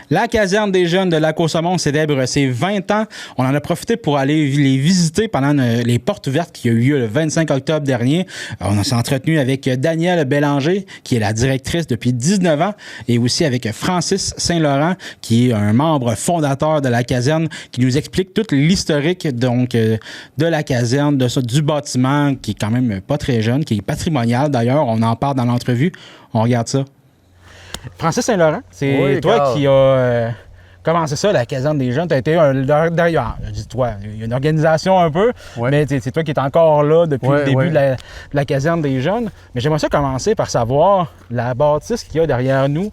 La caserne des jeunes de Lac-aux-Saumons célèbre ses 20 ans. On en a profité pour aller les visiter pendant les portes ouvertes qui a eu lieu le 25 octobre dernier. On s'est entretenu avec Danielle Bélanger, qui est la directrice depuis 19 ans, et aussi avec Francis Saint-Laurent, qui est un membre fondateur de la caserne, qui nous explique toute l'historique donc de la caserne, du bâtiment, qui est quand même pas très jeune, qui est patrimonial d'ailleurs. On en parle dans l'entrevue. On regarde ça. Francis Saint-Laurent, c'est toi qui as commencé ça, la caserne des jeunes. Tu as été derrière, je dis toi, il y a une organisation un peu, mais c'est toi qui es encore là depuis le début de la caserne des jeunes. Mais j'aimerais ça commencer par savoir, la bâtisse qu'il y a derrière nous,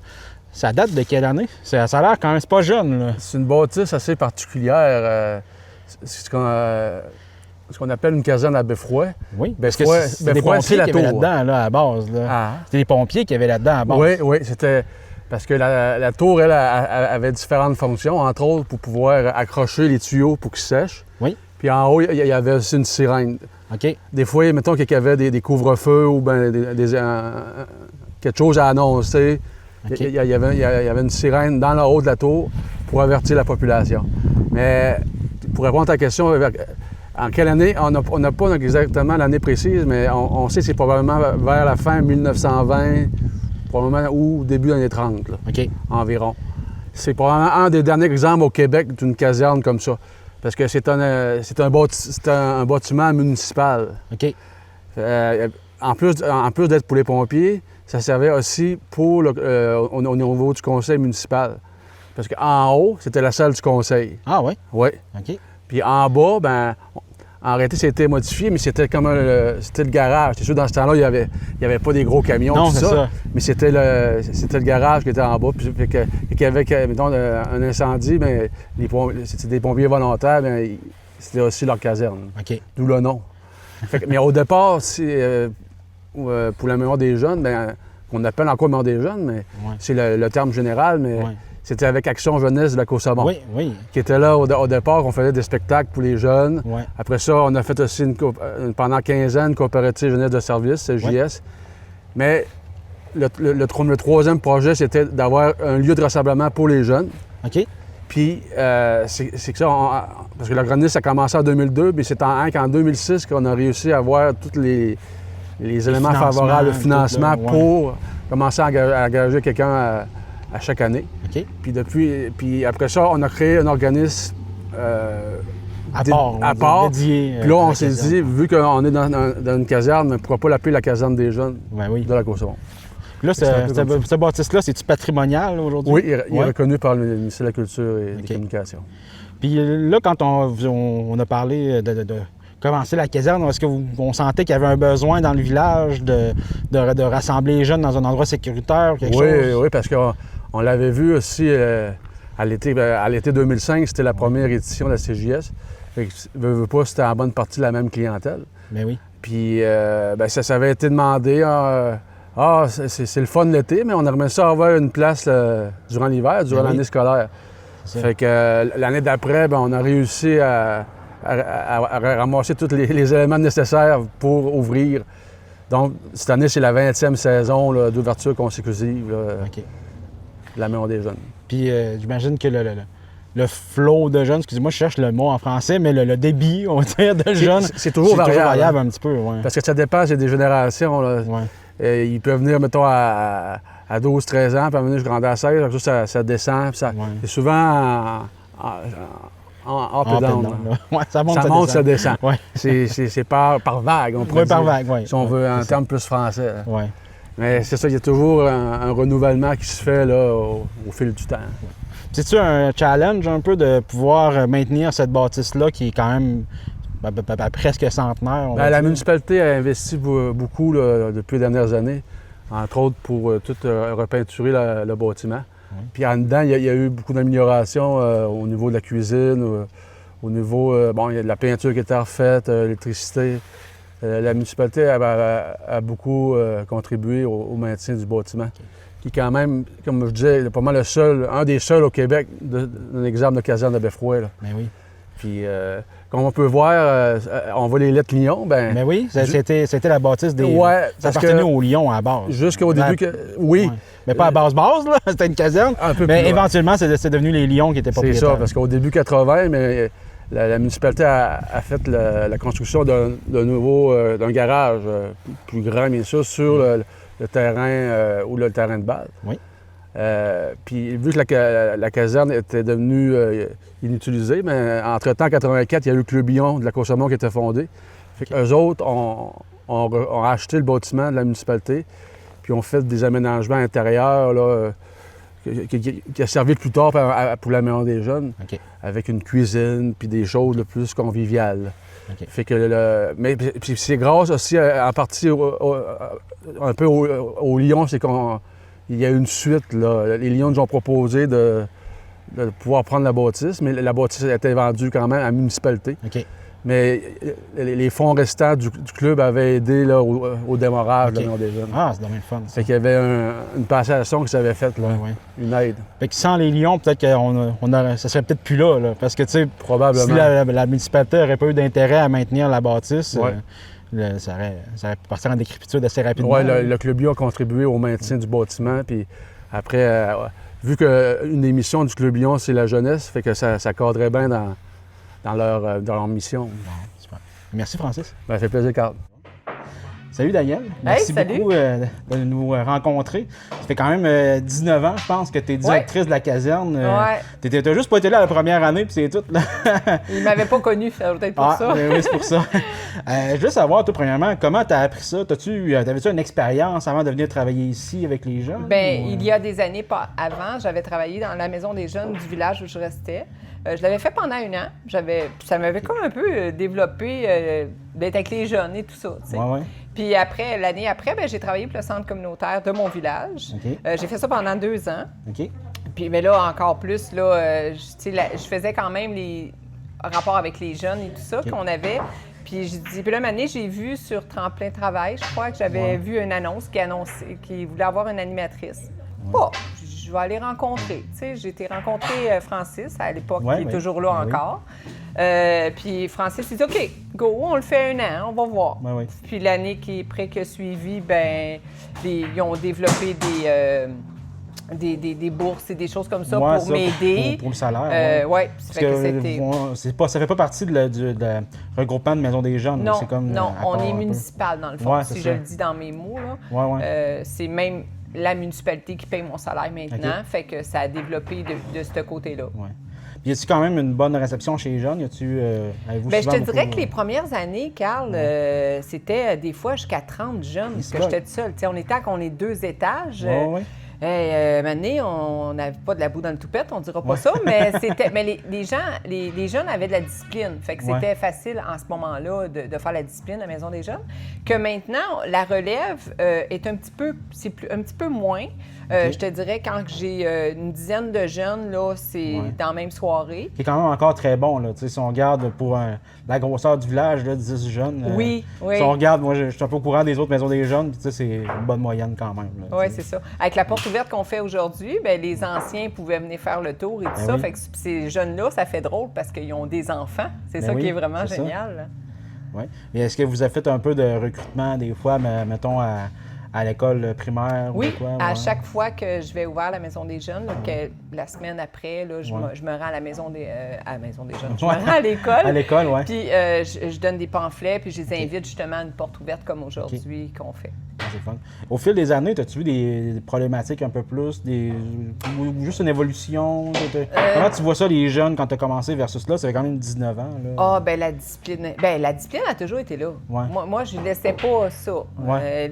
ça date de quelle année? Ça a l'air quand même, c'est pas jeune, là. C'est une bâtisse assez particulière. C'est ce qu'on appelle une caserne à Beffroi. Oui, parce que c'est des pompiers qui avaient là-dedans, là, à la base. C'était des pompiers qui avaient là-dedans, à la base. Oui, c'était parce que la tour, elle avait différentes fonctions, entre autres pour pouvoir accrocher les tuyaux pour qu'ils sèchent. Oui. Puis en haut, il y avait aussi une sirène. OK. Des fois, mettons qu'il y avait des couvre-feux ou quelque chose à annoncer. Okay. Il y avait une sirène dans le haut de la tour pour avertir la population. Mais pour répondre à ta question, en quelle année? On n'a pas exactement l'année précise, mais on sait que c'est probablement vers la fin 1920, probablement ou début des années 30, là, environ. C'est probablement un des derniers exemples au Québec d'une caserne comme ça. Parce que c'est un bâtiment municipal. OK. En plus d'être pour les pompiers, ça servait aussi pour au niveau du conseil municipal. Parce qu'en haut, c'était la salle du conseil. Ah oui? Oui. OK. Puis en bas, en réalité, c'était modifié, mais c'était comme c'était le garage. C'est sûr, dans ce temps-là, il n'y avait pas des gros camions, non, tout c'est ça. Mais c'était le garage qui était en bas. Puis qu'il y avait, mettons, un incendie, c'était des pompiers volontaires, c'était aussi leur caserne. OK. D'où le nom. Mais au départ, pour la mémoire des jeunes, qu'on appelle encore mémoire des jeunes, mais c'est le terme général, mais c'était avec Action Jeunesse de Lac-aux-Saumons. Oui. Qui était là au départ, on faisait des spectacles pour les jeunes. Oui. Après ça, on a fait aussi pendant 15 ans une coopérative jeunesse de service, JS. Mais le troisième projet, c'était d'avoir un lieu de rassemblement pour les jeunes. OK. Puis, c'est que ça, parce que l'organisme a commencé en 2002, mais c'est qu'en 2006 qu'on a réussi à avoir tous les éléments favorables, le financement pour commencer à engager quelqu'un à chaque année. OK. Puis après ça, on a créé un organisme à part dédié. Puis là, on s'est dit, vu qu'on est dans une caserne, pourquoi pas l'appeler la caserne des jeunes de Lac-aux-Saumons. Là, ce bâtisse-là, c'est-tu patrimonial aujourd'hui? Oui, il est reconnu par le ministère de la Culture et des Communications. Puis là, quand on a parlé de commencer la caserne, est-ce qu'on sentait qu'il y avait un besoin dans le village de rassembler les jeunes dans un endroit sécuritaire ou quelque chose? Oui, parce qu'on l'avait vu aussi à l'été 2005, c'était la première édition de la CJS. Fait que, veux pas, c'était en bonne partie la même clientèle. Mais oui. Puis ça avait été demandé. C'est le fun l'été, mais on aimerait ça avoir une place durant l'hiver, durant l'année scolaire. Fait que l'année d'après, on a réussi à ramasser tous les éléments nécessaires pour ouvrir. Donc, cette année, c'est la 20e saison d'ouverture consécutive de la Maison des jeunes. Puis, j'imagine que le flot de jeunes, excusez-moi, je cherche le mot en français, mais le débit, on va dire, de jeunes, c'est toujours variable un petit peu. Ouais. Parce que ça dépend, c'est des générations. Là. Ils peuvent venir, mettons, à 12-13 ans, puis à un moment donné, je grandis à 16, ça descend. Puis c'est souvent en up and down. Ça monte, ça descend. Ouais. C'est par vague, on pourrait dire. Par vague, oui. Si on veut un terme plus français. Mais c'est ça, il y a toujours un renouvellement qui se fait là, au fil du temps. C'est-tu un challenge un peu de pouvoir maintenir cette bâtisse-là qui est quand même presque centenaire? La municipalité a investi beaucoup depuis les dernières années, entre autres pour tout repeinturer le bâtiment. Puis en dedans, il y a eu beaucoup d'améliorations au niveau de la cuisine, au niveau, il y a de la peinture qui était refaite, l'électricité. La municipalité a beaucoup contribué au maintien du bâtiment, qui est quand même, comme je disais, pas mal un des seuls au Québec d'un exemple de caserne de Beffroi. Mais oui. Puis, comme on peut voir, on voit les lettres Lion. Mais oui, c'était la bâtisse des... Ouais, ça appartenait aux Lions à la base. Jusqu'au début que... Oui, Mais pas à base, là. C'était une caserne. Un peu mais plus, éventuellement, c'est devenu les Lions qui étaient C'est propriétaires. ça, parce qu'au début 80, mais la municipalité a fait la construction d'un garage plus grand, bien sûr, sur le terrain ou le terrain de base. Oui. Puis vu que la caserne était devenue inutilisée, mais entre-temps, en 84, il y a eu le Club Lion de la Côte-Saumon qui était fondé. Fait qu'eux autres ont acheté le bâtiment de la municipalité, puis ont fait des aménagements intérieurs là, qui a servi plus tard pour la Maison des Jeunes, OK. avec une cuisine, puis des choses le plus conviviales. OK. Fait que mais puis c'est grâce aussi en partie un peu au Lion, c'est qu'il y a une suite. Là. Les Lions nous ont proposé de pouvoir prendre la bâtisse, mais la bâtisse a été vendue quand même à la municipalité. OK. Mais les fonds restants du club avaient aidé là, au démarrage de la Maison des Jeunes. Ah, c'est dommage fun, ça. Fait qu'il y avait une passation qui s'avait faite, là, Ouais. une aide. Fait que sans les Lions, peut-être que ça serait peut-être plus là. Parce que, tu sais, Probablement. si la municipalité n'aurait pas eu d'intérêt à maintenir la bâtisse, Ouais. ça aurait pu partir en décrépitude assez rapidement. Oui, le Club Lion a contribué au maintien du bâtiment. Puis après, vu qu'une des missions du Club Lion, c'est la jeunesse, fait que ça cadrait bien dans leur mission. Bon, super. Merci, Francis. Ça fait plaisir, Carl. Salut, Daniel. Merci salut. beaucoup de nous rencontrer. Ça fait quand même 19 ans, je pense, que tu es directrice de la caserne. Ouais. T'as juste pas été là la première année, puis c'est tout. Là. Il m'avait pas connu, ça doit être pour ça. Oui, c'est pour ça. Je veux savoir, toi, premièrement, comment tu as appris ça? T'avais-tu une expérience avant de venir travailler ici avec les jeunes? Bien, il y a des années avant, j'avais travaillé dans la maison des jeunes du village où je restais. Je l'avais fait pendant 1 an. Ça m'avait comme un peu développé d'être avec les jeunes et tout ça. Tu sais. Ouais. Puis l'année après, j'ai travaillé pour le centre communautaire de mon village. OK. J'ai fait ça pendant 2 ans. OK. Puis mais là, encore plus, là, je faisais quand même les rapports avec les jeunes et tout ça qu'on avait. Puis puis là, une année, j'ai vu sur Tremplin Travail, je crois que j'avais vu une annonce qui voulait avoir une animatrice. Bon, je vais aller rencontrer. Tu sais, j'ai été rencontrer Francis à l'époque, qui est toujours là encore. Puis Francis, il dit OK, go, on le fait 1 an, on va voir. Puis l'année qui a suivi, ben, ils ont développé des bourses et des choses comme ça pour m'aider. Pour le salaire. Oui, ça fait pas partie du regroupement de Maison des Jeunes. Non, c'est comme, non, on est municipal dans le fond, si je le dis dans mes mots. Là. C'est même la municipalité qui paye mon salaire maintenant, fait que ça a développé de ce côté-là. Ouais. Puis y a-tu quand même une bonne réception chez les jeunes? Bien, je te dirais que les premières années, Carl, c'était des fois jusqu'à 30 jeunes que j'étais toute seule. T'sais, on est 2 étages. Maintenant, on n'avait pas de la boue dans le toupette, on dira pas ça, mais les jeunes avaient de la discipline. Fait que c'était facile en ce moment-là de faire la discipline à la Maison des Jeunes. Que maintenant, la relève est un petit peu moins. Je te dirais, quand j'ai une dizaine de jeunes, là, c'est dans la même soirée. Qui est quand même encore très bon, là. Si on regarde pour la grosseur du village, là, 10 jeunes. Oui. Si on regarde, moi, je suis un peu au courant des autres maisons des jeunes, puis c'est une bonne moyenne quand même. Oui, c'est ça. Avec la porte ouverte qu'on fait aujourd'hui, bien, les anciens pouvaient venir faire le tour et tout ça. Fait que ces jeunes-là, ça fait drôle parce qu'ils ont des enfants. C'est ça qui est vraiment génial. Oui. Mais est-ce que vous avez fait un peu de recrutement des fois, mettons, à l'école primaire? Oui, ou quoi? À chaque fois que je vais ouvrir la Maison des Jeunes, là, que la semaine après, là, je me rends à la Maison des Jeunes. Je me rends à l'école. À l'école, oui. Puis je donne des pamphlets, puis je les invite justement à une porte ouverte comme aujourd'hui qu'on fait. C'est fun. Au fil des années, as-tu vu des problématiques un peu plus, ou juste une évolution? Comment tu vois ça, les jeunes, quand tu as commencé versus là? Ça fait quand même 19 ans. Là. Ah, bien, la discipline. Bien, la discipline a toujours été là. Ouais. Moi, je ne laissais pas ça. Ouais.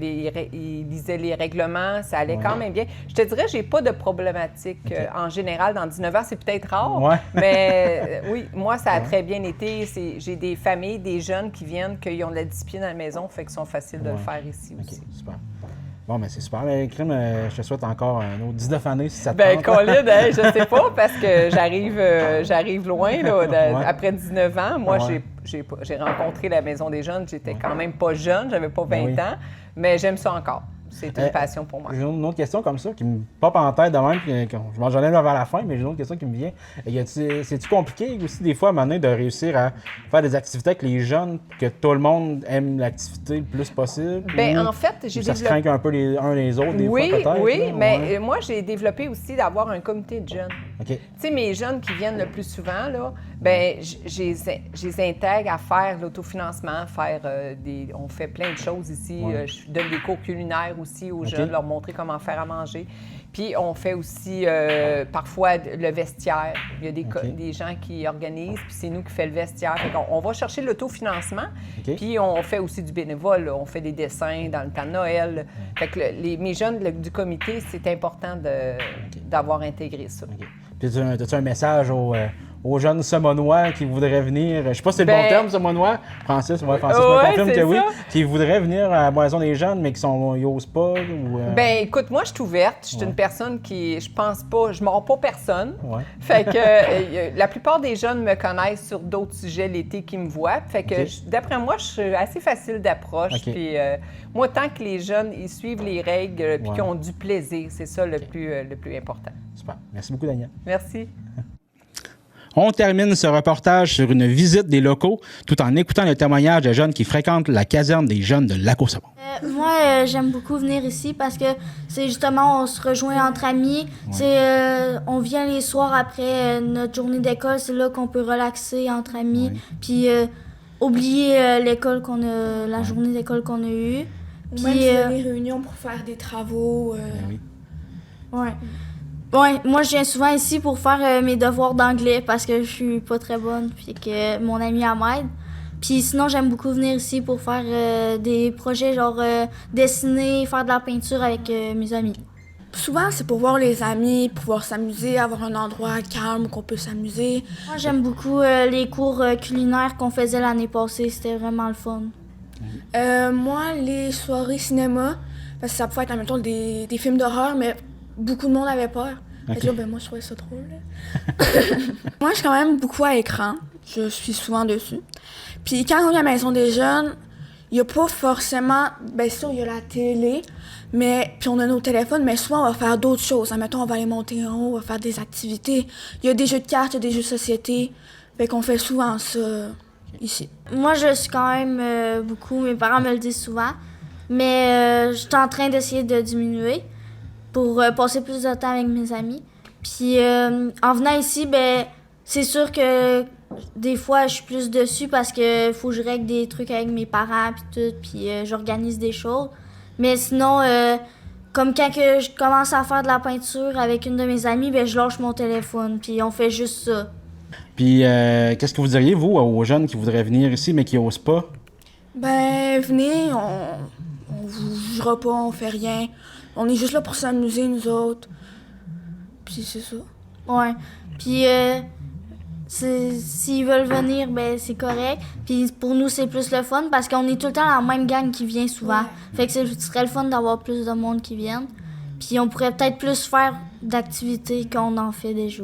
Ils lisaient les règlements, ça allait quand même bien. Je te dirais, j'ai pas de problématique en général. Dans 19 ans, c'est peut-être rare, mais oui, moi, ça a très bien été. J'ai des familles, des jeunes qui viennent, qui ont de la discipline à la maison, fait qu'ils sont faciles de le faire ici aussi. Super. Bon, mais c'est super. Mais Crime, je te souhaite encore un autre 19 années si ça te Bien, tente. Colin, je sais pas, parce que j'arrive loin. Là, après 19 ans, moi, j'ai rencontré la Maison des Jeunes. J'étais quand même pas jeune, j'avais pas 20 ans, mais j'aime ça encore. c'est une passion pour moi. J'ai une autre question comme ça qui me pop en tête de même, puis je m'en ai vers la fin, mais j'ai une autre question qui me vient. C'est-tu compliqué aussi des fois à un moment donné de réussir à faire des activités avec les jeunes, que tout le monde aime l'activité le plus possible? Bien, en fait, j'ai ça se craint un peu les uns les autres des fois peut-être? Oui, là, mais ouais. moi, j'ai développé aussi d'avoir un comité de jeunes. OK. Tu sais, mes jeunes qui viennent le plus souvent, là, ben, je les intègre à faire l'autofinancement, on fait plein de choses ici. Ouais. Je donne des cours culinaires aussi aux OK. jeunes, leur montrer comment faire à manger. Puis on fait aussi parfois le vestiaire. Il y a des gens qui organisent, puis c'est nous qui fait le vestiaire. Fait on va chercher l'autofinancement, puis on fait aussi du bénévole. Là. On fait des dessins dans le temps de Noël. Fait que mes jeunes du comité, c'est important d'avoir intégré ça. OK. Puis as-tu un message aux jeunes Semonois qui voudraient venir, je sais pas si c'est le bon terme, Semonois, Francis me confirme que oui, qui voudraient venir à la Moisson des jeunes, mais qui n'osent pas? Ben écoute, moi, je suis ouverte. Je suis une personne qui, je pense pas, je mords pas personne. Ouais. Fait que la plupart des jeunes me connaissent sur d'autres sujets l'été qui me voient. Fait que d'après moi, je suis assez facile d'approche. Puis moi, tant que les jeunes, ils suivent les règles puis qu'ils ont du plaisir, c'est ça le plus important. Super. Merci beaucoup, Daniel. Merci. On termine ce reportage sur une visite des locaux tout en écoutant le témoignage de jeunes qui fréquentent la caserne des jeunes de Lac-aux-Sablons. Moi, j'aime beaucoup venir ici parce que c'est justement, on se rejoint entre amis. On vient les soirs après notre journée d'école. C'est là qu'on peut relaxer entre amis. Puis oublier l'école la journée d'école qu'on a eue. Puis même s'il y a des réunions pour faire des travaux. Ouais, moi je viens souvent ici pour faire mes devoirs d'anglais parce que je suis pas très bonne puis que mon ami m'aide. Puis sinon j'aime beaucoup venir ici pour faire des projets genre dessiner, faire de la peinture avec mes amis. Souvent c'est pour voir les amis, pouvoir s'amuser, avoir un endroit calme où qu'on peut s'amuser. Moi j'aime beaucoup les cours culinaires qu'on faisait l'année passée, c'était vraiment le fun. Moi les soirées cinéma, parce que ça pouvait être en même temps des films d'horreur, mais beaucoup de monde avait peur. Fait que là, moi, je trouvais ça drôle. Moi, je suis quand même beaucoup à écran. Je suis souvent dessus. Puis quand on est à la maison des jeunes, il n'y a pas forcément... Bien sûr, il y a la télé, mais puis on a nos téléphones, mais souvent, on va faire d'autres choses. Admettons, on va aller monter en haut, on va faire des activités. Il y a des jeux de cartes, il y a des jeux de société. Fait qu'on fait souvent ça ici. Moi, je suis quand même beaucoup... Mes parents me le disent souvent, mais je suis en train d'essayer de diminuer pour passer plus de temps avec mes amis. Puis en venant ici, ben c'est sûr que des fois, je suis plus dessus parce que faut que je règle des trucs avec mes parents puis tout, puis j'organise des choses. Mais sinon, comme quand que je commence à faire de la peinture avec une de mes amies, ben je lâche mon téléphone, puis on fait juste ça. Puis qu'est-ce que vous diriez, vous, aux jeunes qui voudraient venir ici mais qui n'osent pas? Ben, venez, on vous jugera pas, on fait rien. On est juste là pour s'amuser, nous autres. Puis c'est ça. Ouais. Puis s'ils veulent venir, ben c'est correct. Puis pour nous, c'est plus le fun parce qu'on est tout le temps la même gang qui vient souvent. Ouais. Fait que ce serait le fun d'avoir plus de monde qui vienne. Puis on pourrait peut-être plus faire d'activités qu'on en fait déjà.